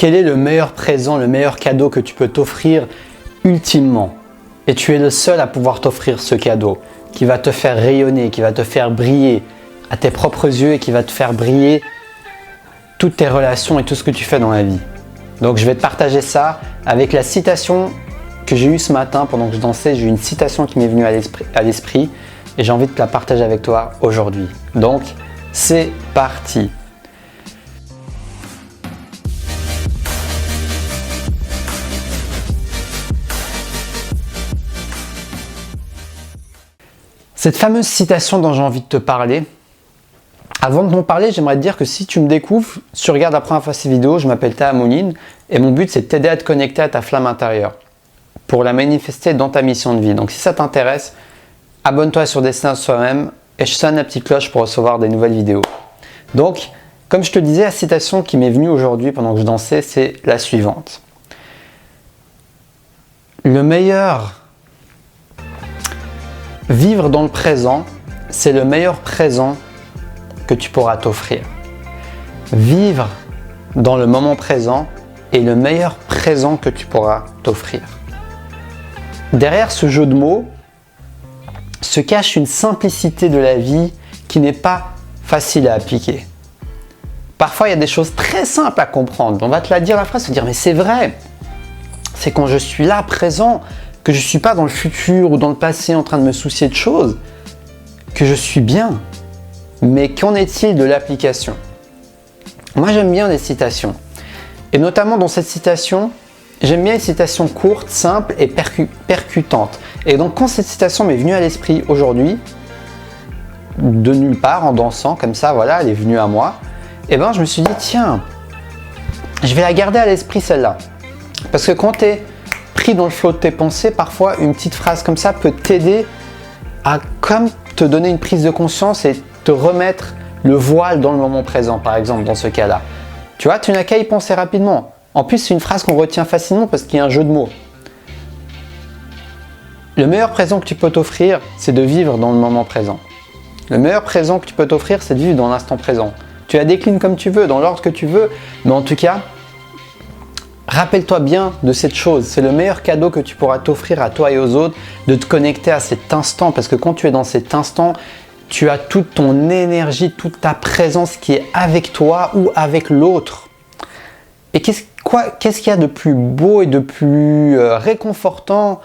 quel est le meilleur présent, le meilleur cadeau que tu peux t'offrir ultimement. Et tu es le seul à pouvoir t'offrir ce cadeau qui va te faire rayonner, qui va te faire briller à tes propres yeux et qui va te faire briller toutes tes relations et tout ce que tu fais dans la vie. Donc je vais te partager ça avec la citation que j'ai eue ce matin pendant que je dansais. J'ai eu une citation qui m'est venue à l'esprit et j'ai envie de te la partager avec toi aujourd'hui. Donc c'est parti. Cette fameuse citation dont j'ai envie de te parler, avant de t'en parler, j'aimerais te dire que si tu me découvres, si tu regardes la première fois ces vidéos, je m'appelle Taha Mounine et mon but c'est de t'aider à te connecter à ta flamme intérieure pour la manifester dans ta mission de vie. Donc si ça t'intéresse, abonne-toi sur Destin Soi-même et je sonne la petite cloche pour recevoir des nouvelles vidéos. Donc, comme je te disais, la citation qui m'est venue aujourd'hui pendant que je dansais, c'est la suivante. Le meilleur vivre dans le présent, c'est le meilleur présent que tu pourras t'offrir. Vivre dans le moment présent est le meilleur présent que tu pourras t'offrir. Derrière ce jeu de mots se cache une simplicité de la vie qui n'est pas facile à appliquer. Parfois, il y a des choses très simples à comprendre. On va te la dire la phrase, se dire mais c'est vrai. C'est quand je suis là, présent, que je ne suis pas dans le futur ou dans le passé en train de me soucier de choses, que je suis bien. Mais qu'en est-il de l'application? Moi, j'aime bien les citations. Et notamment dans cette citation, j'aime bien les citations courtes, simples et percutantes. Et donc, quand cette citation m'est venue à l'esprit aujourd'hui, de nulle part, en dansant, comme ça, voilà, elle est venue à moi, et ben, je me suis dit, tiens, je vais la garder à l'esprit celle-là. Parce que quand tu es pris dans le flot de tes pensées, parfois, une petite phrase comme ça peut t'aider à comme te donner une prise de conscience et te remettre le voile dans le moment présent, par exemple, dans ce cas-là. Tu vois, tu n'as qu'à y penser rapidement. En plus, c'est une phrase qu'on retient facilement parce qu'il y a un jeu de mots. Le meilleur présent que tu peux t'offrir, c'est de vivre dans le moment présent. Le meilleur présent que tu peux t'offrir, c'est de vivre dans l'instant présent. Tu la déclines comme tu veux, dans l'ordre que tu veux, mais en tout cas, rappelle-toi bien de cette chose. C'est le meilleur cadeau que tu pourras t'offrir à toi et aux autres, de te connecter à cet instant, parce que quand tu es dans cet instant, tu as toute ton énergie, toute ta présence qui est avec toi ou avec l'autre. Et qu'est-ce qu'il y a de plus beau et de plus réconfortant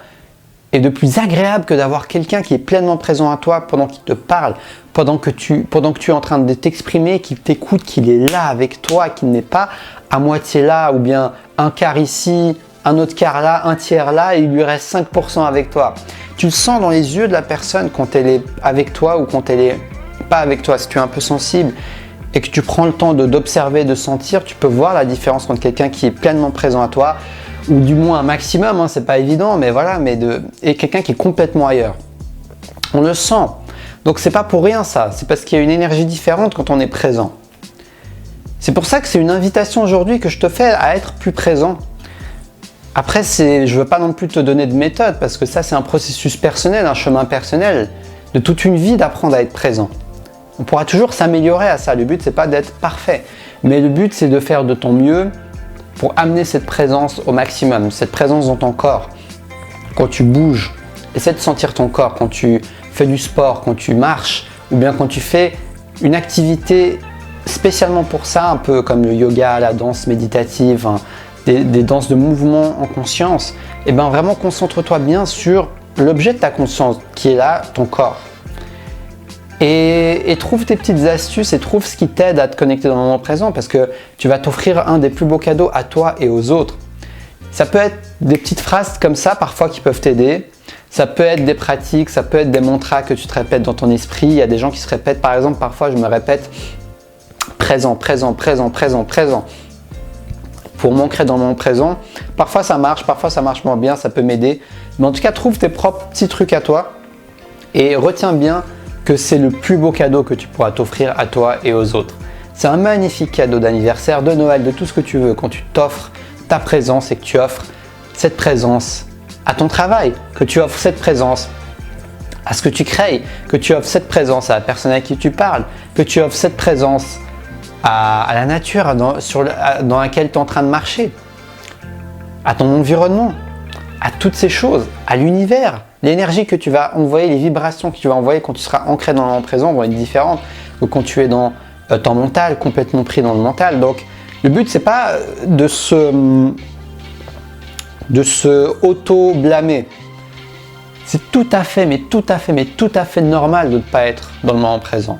et de plus agréable que d'avoir quelqu'un qui est pleinement présent à toi pendant qu'il te parle, pendant que tu es en train de t'exprimer, qu'il t'écoute, qu'il est là avec toi, qu'il n'est pas à moitié là ou bien un quart ici, un autre quart là, un tiers là et il lui reste 5% avec toi. Tu le sens dans les yeux de la personne quand elle est avec toi ou quand elle n'est pas avec toi. Si tu es un peu sensible et que tu prends le temps d'observer, de sentir, tu peux voir la différence entre quelqu'un qui est pleinement présent à toi ou du moins un maximum, hein, c'est pas évident, mais voilà, et quelqu'un qui est complètement ailleurs. On le sent. Donc c'est pas pour rien ça, c'est parce qu'il y a une énergie différente quand on est présent. C'est pour ça que c'est une invitation aujourd'hui que je te fais à être plus présent. Après, je ne veux pas non plus te donner de méthode parce que ça, c'est un processus personnel, un chemin personnel de toute une vie d'apprendre à être présent. On pourra toujours s'améliorer à ça. Le but, c'est pas d'être parfait, mais le but, c'est de faire de ton mieux pour amener cette présence au maximum, cette présence dans ton corps. Quand tu bouges, essaie de sentir ton corps. Quand tu fais du sport, quand tu marches, ou bien quand tu fais une activité spécialement pour ça, un peu comme le yoga, la danse méditative, hein, des danses de mouvement en conscience, et bien vraiment concentre-toi bien sur l'objet de ta conscience qui est là, ton corps. Et trouve tes petites astuces et trouve ce qui t'aide à te connecter dans le moment présent parce que tu vas t'offrir un des plus beaux cadeaux à toi et aux autres. Ça peut être des petites phrases comme ça parfois qui peuvent t'aider. Ça peut être des pratiques, ça peut être des mantras que tu te répètes dans ton esprit. Il y a des gens qui se répètent, par exemple, parfois je me répète présent, présent, présent, présent, présent. Pour m'ancrer dans le moment présent. Parfois ça marche moins bien, ça peut m'aider. Mais en tout cas, trouve tes propres petits trucs à toi et retiens bien que c'est le plus beau cadeau que tu pourras t'offrir à toi et aux autres. C'est un magnifique cadeau d'anniversaire, de Noël, de tout ce que tu veux quand tu t'offres ta présence et que tu offres cette présence à ton travail, que tu offres cette présence à ce que tu crées, que tu offres cette présence à la personne à qui tu parles, que tu offres cette présence à la nature dans laquelle tu es en train de marcher, à ton environnement, à toutes ces choses, à l'univers. L'énergie que tu vas envoyer, les vibrations que tu vas envoyer quand tu seras ancré dans le moment présent vont être différentes que quand tu es dans ton mental, complètement pris dans le mental. Donc le but, c'est pas de se auto-blâmer. C'est tout à fait normal de ne pas être dans le moment présent.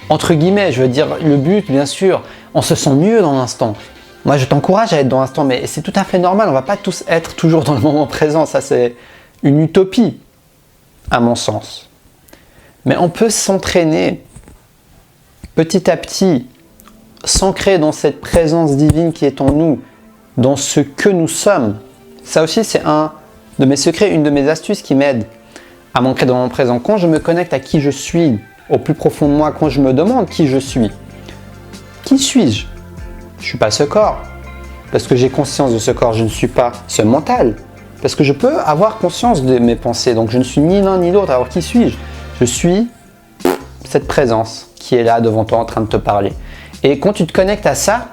Entre guillemets, je veux dire, le but, bien sûr, on se sent mieux dans l'instant. Moi, je t'encourage à être dans l'instant, mais c'est tout à fait normal. On ne va pas tous être toujours dans le moment présent. Ça, c'est une utopie, à mon sens. Mais on peut s'entraîner petit à petit, s'ancrer dans cette présence divine qui est en nous, dans ce que nous sommes. Ça aussi, c'est un de mes secrets, une de mes astuces qui m'aide à m'ancrer dans le moment présent. Quand je me connecte à qui je suis, au plus profond de moi, quand je me demande qui je suis, qui suis-je? Je ne suis pas ce corps, parce que j'ai conscience de ce corps. Je ne suis pas ce mental, parce que je peux avoir conscience de mes pensées. Donc je ne suis ni l'un ni l'autre. Alors qui suis-je? Je suis cette présence qui est là devant toi en train de te parler. Et quand tu te connectes à ça,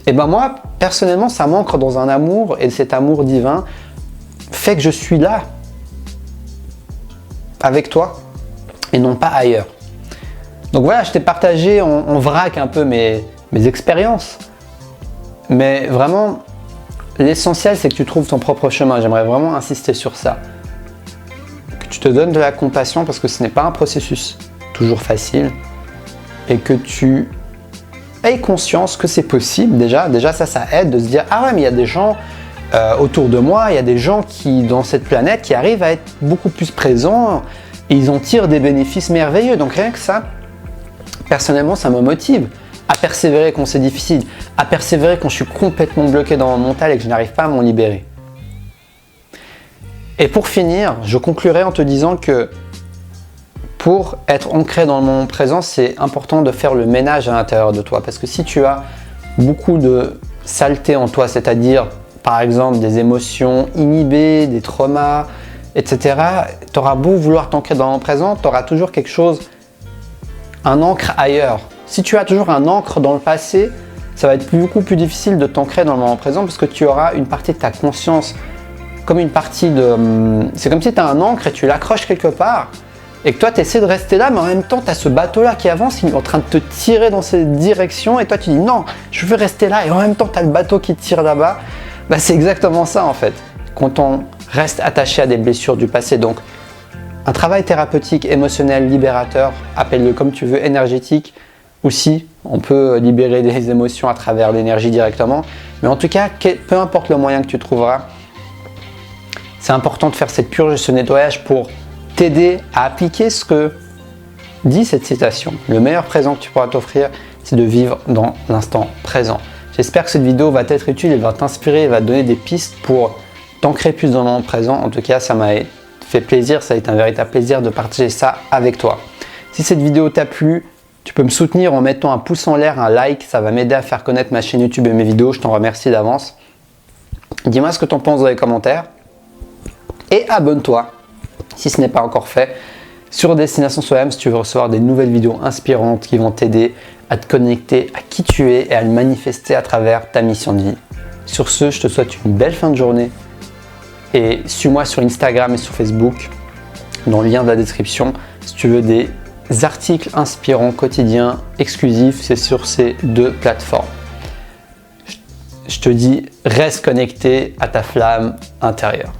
et ben moi, personnellement, ça m'ancre dans un amour, et cet amour divin fait que je suis là, avec toi, et non pas ailleurs. Donc voilà, je t'ai partagé en vrac un peu mes expériences. Mais vraiment, l'essentiel, c'est que tu trouves ton propre chemin. J'aimerais vraiment insister sur ça. Que tu te donnes de la compassion, parce que ce n'est pas un processus toujours facile. Et que tu aies conscience que c'est possible. Déjà ça aide de se dire, ah ouais, mais il y a des gens autour de moi, il y a des gens qui, dans cette planète, qui arrivent à être beaucoup plus présents. Et ils en tirent des bénéfices merveilleux. Donc rien que ça, personnellement, ça me motive à persévérer quand c'est difficile, à persévérer quand je suis complètement bloqué dans mon mental et que je n'arrive pas à m'en libérer. Et pour finir, je conclurai en te disant que pour être ancré dans le moment présent, c'est important de faire le ménage à l'intérieur de toi. Parce que si tu as beaucoup de saleté en toi, c'est-à-dire par exemple des émotions inhibées, des traumas, etc., tu auras beau vouloir t'ancrer dans le moment présent, tu auras toujours quelque chose, un ancre ailleurs. Si tu as toujours un ancre dans le passé, ça va être beaucoup plus difficile de t'ancrer dans le moment présent parce que tu auras une partie de ta conscience comme une partie de... C'est comme si tu as un ancre et tu l'accroches quelque part et que toi tu essaies de rester là, mais en même temps tu as ce bateau là qui avance, il est en train de te tirer dans cette direction et toi tu dis non, je veux rester là, et en même temps tu as le bateau qui te tire là-bas. Bah, c'est exactement ça en fait, quand on reste attaché à des blessures du passé. Donc un travail thérapeutique, émotionnel, libérateur, appelle-le comme tu veux, énergétique aussi, on peut libérer des émotions à travers l'énergie directement, mais en tout cas, peu importe le moyen que tu trouveras, c'est important de faire cette purge et ce nettoyage pour t'aider à appliquer ce que dit cette citation. Le meilleur présent que tu pourras t'offrir, c'est de vivre dans l'instant présent. J'espère que cette vidéo va t'être utile, elle va t'inspirer, elle va te donner des pistes pour t'ancrer plus dans le moment présent. En tout cas, ça m'a fait plaisir, ça a été un véritable plaisir de partager ça avec toi. Si cette vidéo t'a plu, tu peux me soutenir en mettant un pouce en l'air, un like, ça va m'aider à faire connaître ma chaîne YouTube et mes vidéos, je t'en remercie d'avance. Dis-moi ce que tu en penses dans les commentaires et abonne-toi si ce n'est pas encore fait sur Destination Soi-même si tu veux recevoir des nouvelles vidéos inspirantes qui vont t'aider à te connecter à qui tu es et à le manifester à travers ta mission de vie. Sur ce, je te souhaite une belle fin de journée et suis-moi sur Instagram et sur Facebook dans le lien de la description si tu veux des articles inspirants quotidiens exclusifs, c'est sur ces deux plateformes. Je te dis, reste connecté à ta flamme intérieure.